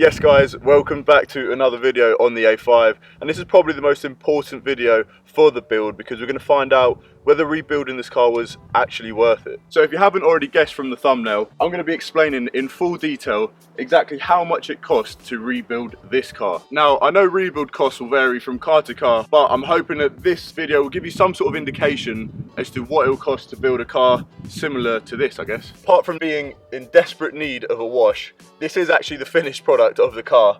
Yes guys, welcome back to another video on the A5, and this is probably the most important video for the build because we're going to find out whether rebuilding this car was actually worth it. So if you haven't already guessed from the thumbnail, I'm going to be explaining in full detail exactly how much it costs to rebuild this car. Now I know rebuild costs will vary from car to car, but I'm hoping that this video will give you some sort of indication as to what it will cost to build a car similar to this, I guess. Apart from being in desperate need of a wash, this is actually the finished product of the car,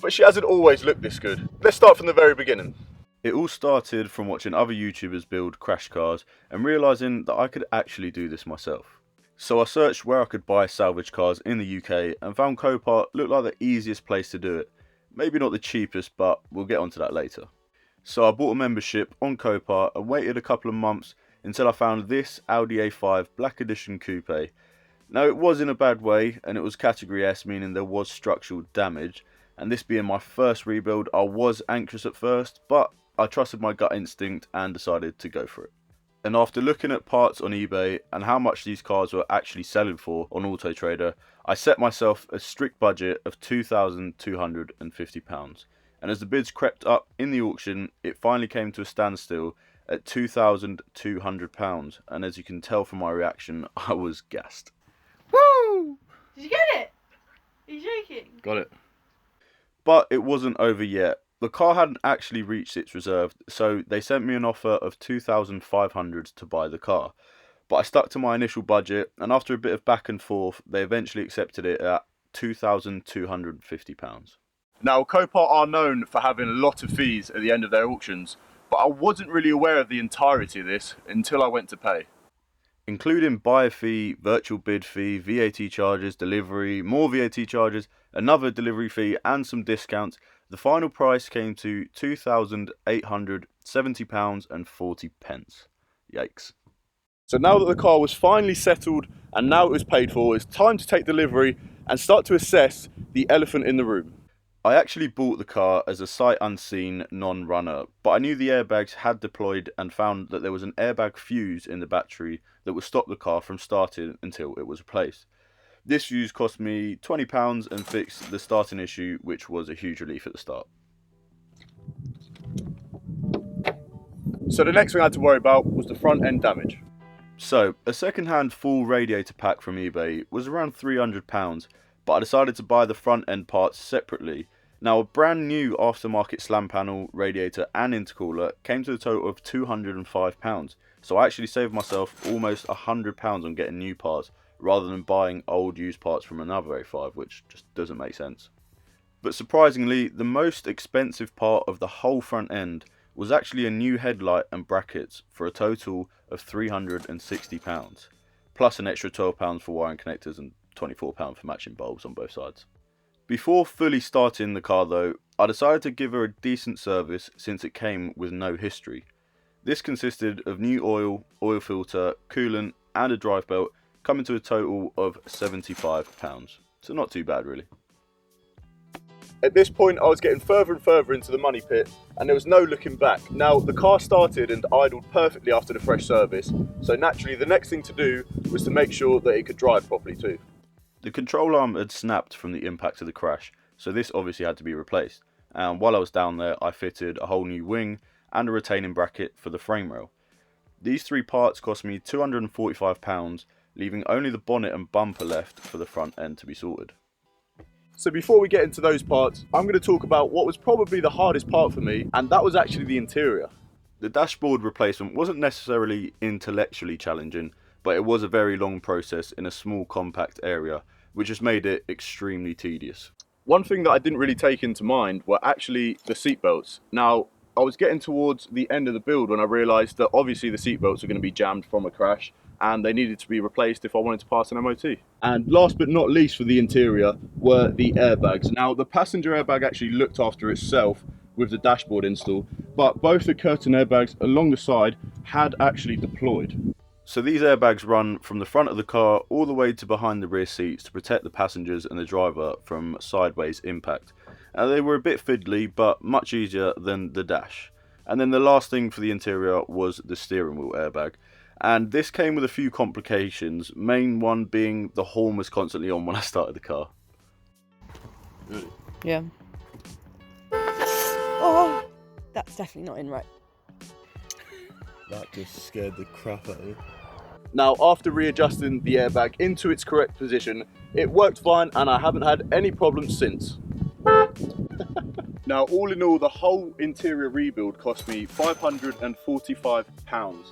but she hasn't always looked this good. Let's start from the very beginning. It all started from watching other YouTubers build crash cars and realising that I could actually do this myself. So I searched where I could buy salvage cars in the UK and found Copart looked like the easiest place to do it. Maybe not the cheapest, but we'll get onto that later. So I bought a membership on Copart and waited a couple of months until I found this Audi A5 Black Edition Coupe. Now it was in a bad way and it was category S, meaning there was structural damage, and this being my first rebuild I was anxious at first, but I trusted my gut instinct and decided to go for it. And after looking at parts on eBay and how much these cars were actually selling for on Auto Trader, I set myself a strict budget of £2,250, and as the bids crept up in the auction it finally came to a standstill at £2,200, and as you can tell from my reaction I was gassed. Woo! Did you get it? Are you joking? Got it. But it wasn't over yet. The car hadn't actually reached its reserve, so they sent me an offer of £2,500 to buy the car. But I stuck to my initial budget, and after a bit of back and forth, they eventually accepted it at £2,250. Now, Copart are known for having a lot of fees at the end of their auctions, but I wasn't really aware of the entirety of this until I went to pay. Including buyer fee, virtual bid fee, VAT charges, delivery, more VAT charges, another delivery fee and some discounts, the final price came to £2,870.40. Yikes. So now that the car was finally settled and now it was paid for, it's time to take delivery and start to assess the elephant in the room. I actually bought the car as a sight unseen non-runner, but I knew the airbags had deployed and found that there was an airbag fuse in the battery that would stop the car from starting until it was replaced. This fuse cost me £20 and fixed the starting issue, which was a huge relief at the start. So the next thing I had to worry about was the front end damage. So a second-hand full radiator pack from eBay was around £300, but I decided to buy the front end parts separately. Now a brand new aftermarket slam panel, radiator and intercooler came to a total of £205, so I actually saved myself almost £100 on getting new parts rather than buying old used parts from another A5, which just doesn't make sense. But surprisingly, the most expensive part of the whole front end was actually a new headlight and brackets for a total of £360, plus an extra £12 for wiring connectors and £24 for matching bulbs on both sides. Before fully starting the car though, I decided to give her a decent service since it came with no history. This consisted of new oil, oil filter, coolant and a drive belt, coming to a total of £75. So not too bad really. At this point I was getting further and further into the money pit and there was no looking back. Now the car started and idled perfectly after the fresh service, so naturally the next thing to do was to make sure that it could drive properly too. The control arm had snapped from the impact of the crash, so this obviously had to be replaced, and while I was down there I fitted a whole new wing and a retaining bracket for the frame rail. These three parts cost me £245, leaving only the bonnet and bumper left for the front end to be sorted. So before we get into those parts, I'm going to talk about what was probably the hardest part for me, and that was actually the interior. The dashboard replacement wasn't necessarily intellectually challenging, but it was a very long process in a small compact area, which just made it extremely tedious. One thing that I didn't really take into mind were actually the seatbelts. Now, I was getting towards the end of the build when I realised that obviously the seatbelts are going to be jammed from a crash and they needed to be replaced if I wanted to pass an MOT. And last but not least for the interior were the airbags. Now, the passenger airbag actually looked after itself with the dashboard install, but both the curtain airbags along the side had actually deployed. So these airbags run from the front of the car all the way to behind the rear seats to protect the passengers and the driver from sideways impact. They were a bit fiddly, but much easier than the dash. And then the last thing for the interior was the steering wheel airbag. And this came with a few complications, main one being the horn was constantly on when I started the car. Really? Yeah. Oh, that's definitely not in right. That just scared the crap out of me. Now, after readjusting the airbag into its correct position, it worked fine and I haven't had any problems since. Now, all in all, the whole interior rebuild cost me £545.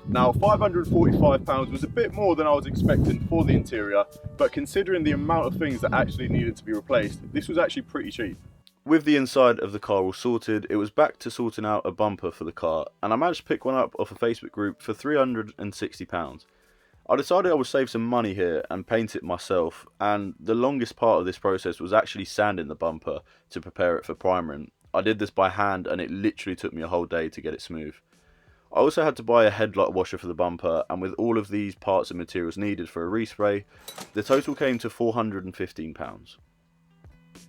Now, £545 was a bit more than I was expecting for the interior, but considering the amount of things that actually needed to be replaced, this was actually pretty cheap. With the inside of the car all sorted, it was back to sorting out a bumper for the car, and I managed to pick one up off a Facebook group for £360. I decided I would save some money here and paint it myself, and the longest part of this process was actually sanding the bumper to prepare it for primering. I did this by hand and it literally took me a whole day to get it smooth. I also had to buy a headlight washer for the bumper, and with all of these parts and materials needed for a respray, the total came to £415.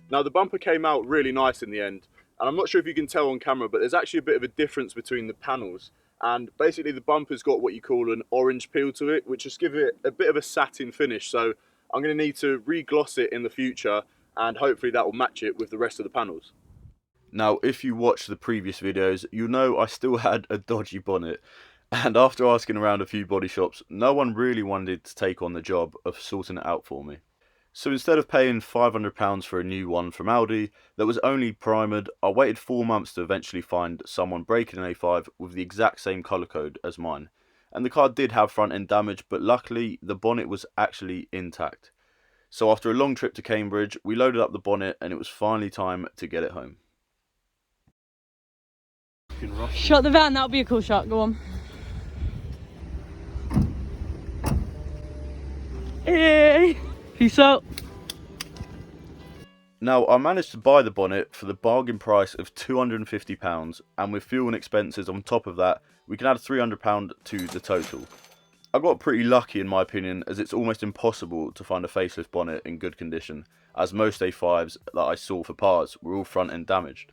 Now, the bumper came out really nice in the end, and I'm not sure if you can tell on camera, but there's actually a bit of a difference between the panels. And basically the bumper's got what you call an orange peel to it, which just gives it a bit of a satin finish. So I'm going to need to re-gloss it in the future, and hopefully that will match it with the rest of the panels. Now, if you watched the previous videos, you'll know I still had a dodgy bonnet, and after asking around a few body shops, no one really wanted to take on the job of sorting it out for me. So instead of paying £500 for a new one from Audi that was only primered, I waited 4 months to eventually find someone breaking an A5 with the exact same colour code as mine. And the car did have front end damage, but luckily the bonnet was actually intact. So after a long trip to Cambridge, we loaded up the bonnet and it was finally time to get it home. Shot the van, that would be a cool shot, go on. Hey, peace out. Now, I managed to buy the bonnet for the bargain price of £250, and with fuel and expenses on top of that, we can add £300 to the total. I got pretty lucky in my opinion, as it's almost impossible to find a facelift bonnet in good condition, as most A5s that I saw for parts were all front end damaged.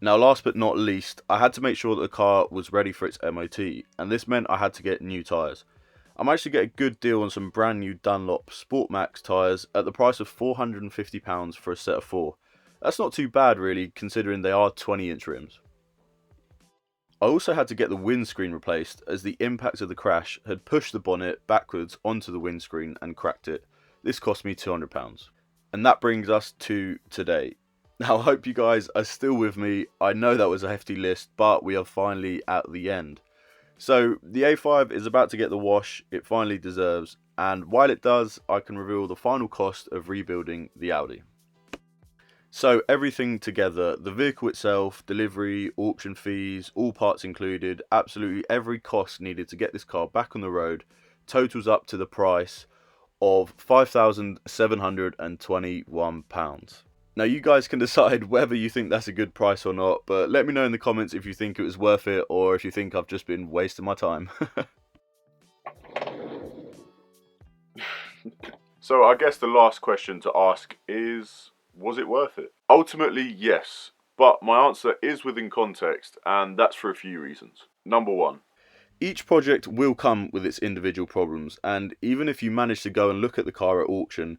Now, last but not least, I had to make sure that the car was ready for its MOT, and this meant I had to get new tyres. I managed to get a good deal on some brand new Dunlop Sport Max tyres at the price of £450 for a set of 4. That's not too bad really, considering they are 20-inch rims. I also had to get the windscreen replaced, as the impact of the crash had pushed the bonnet backwards onto the windscreen and cracked it. This cost me £200. And that brings us to today. Now, I hope you guys are still with me. I know that was a hefty list, but we are finally at the end. So, the A5 is about to get the wash it finally deserves, and while it does, I can reveal the final cost of rebuilding the Audi. So, everything together, the vehicle itself, delivery, auction fees, all parts included, absolutely every cost needed to get this car back on the road, totals up to the price of £5,721. Now, you guys can decide whether you think that's a good price or not, but let me know in the comments if you think it was worth it or if you think I've just been wasting my time. So I guess the last question to ask is, was it worth it? Ultimately, yes, but my answer is within context, and that's for a few reasons. Number one, each project will come with its individual problems, and even if you manage to go and look at the car at auction,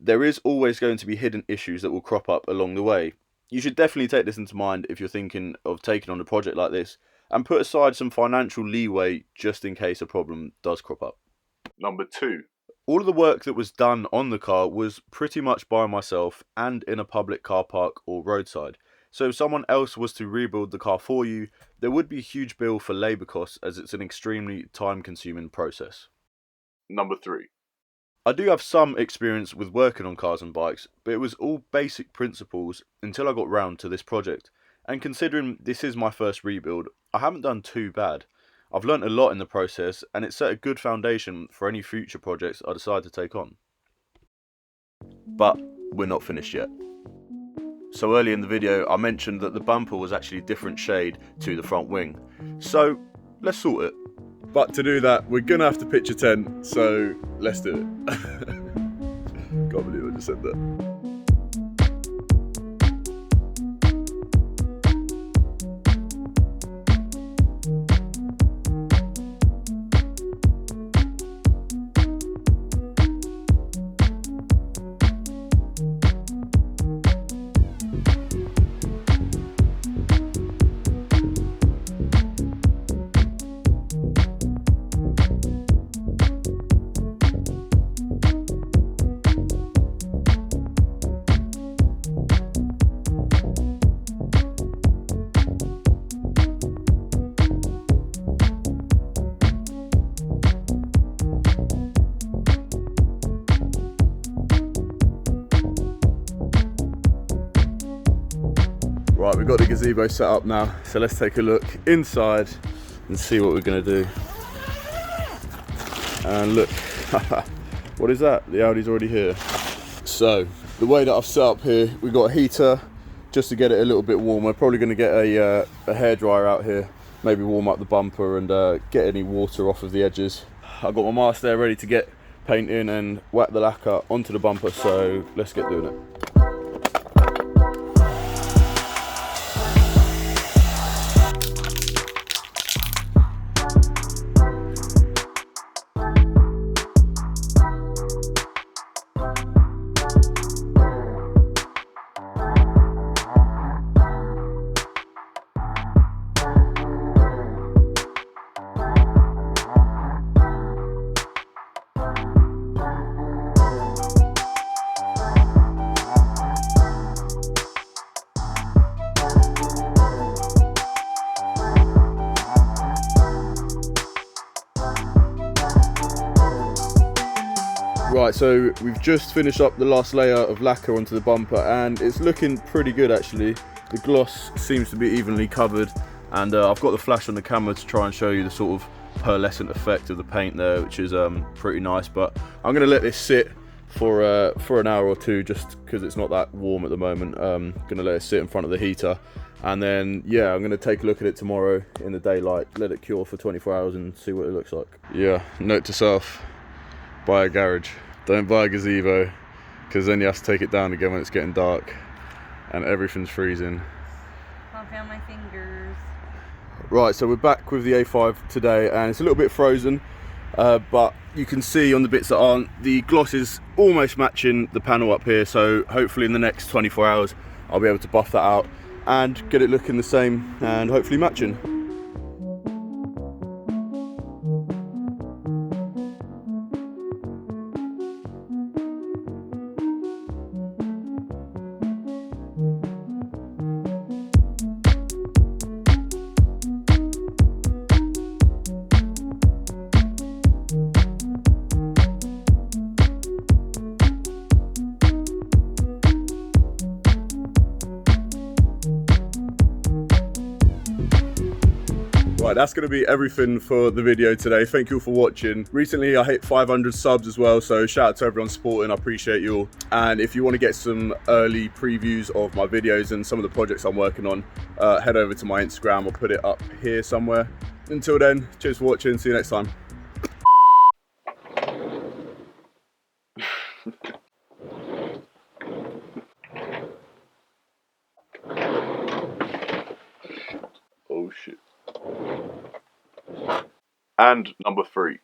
there is always going to be hidden issues that will crop up along the way. You should definitely take this into mind if you're thinking of taking on a project like this, and put aside some financial leeway just in case a problem does crop up. Number two, all of the work that was done on the car was pretty much by myself and in a public car park or roadside. So if someone else was to rebuild the car for you, there would be a huge bill for labour costs, as it's an extremely time-consuming process. Number three, I do have some experience with working on cars and bikes, but it was all basic principles until I got round to this project. And considering this is my first rebuild, I haven't done too bad. I've learnt a lot in the process, and it set a good foundation for any future projects I decide to take on. But we're not finished yet. So early in the video I mentioned that the bumper was actually a different shade to the front wing. So let's sort it. But to do that, we're going to have to pitch a tent, so let's do it. Can't believe I just said that. Right, we've got the gazebo set up now, so let's take a look inside and see what we're gonna do. And look, what is that? The Audi's already here. So, the way that I've set up here, we've got a heater just to get it a little bit warmer. Probably gonna get a hairdryer out here, maybe warm up the bumper and get any water off of the edges. I've got my mask there ready to get paint in and whack the lacquer onto the bumper, so let's get doing it. Right, so we've just finished up the last layer of lacquer onto the bumper and it's looking pretty good actually. The gloss seems to be evenly covered, and I've got the flash on the camera to try and show you the sort of pearlescent effect of the paint there, which is pretty nice. But I'm going to let this sit for an hour or two just because it's not that warm at the moment. Going to let it sit in front of the heater, and then yeah, I'm going to take a look at it tomorrow in the daylight, let it cure for 24 hours and see what it looks like. Yeah, note to self, buy a garage. Don't buy a gazebo, because then you have to take it down again when it's getting dark and everything's freezing. Can't feel my fingers. Right, so we're back with the A5 today and it's a little bit frozen, but you can see on the bits that aren't, the gloss is almost matching the panel up here, so hopefully in the next 24 hours I'll be able to buff that out and get it looking the same and hopefully matching. Right, that's going to be everything for the video today. Thank you all for watching. Recently I hit 500 subs as well, so shout out to everyone supporting. I appreciate you all. And if you want to get some early previews of my videos and some of the projects I'm working on, head over to my Instagram. I'll put it up here somewhere. Until then, cheers for watching. See you next time. Oh shit. And number 3.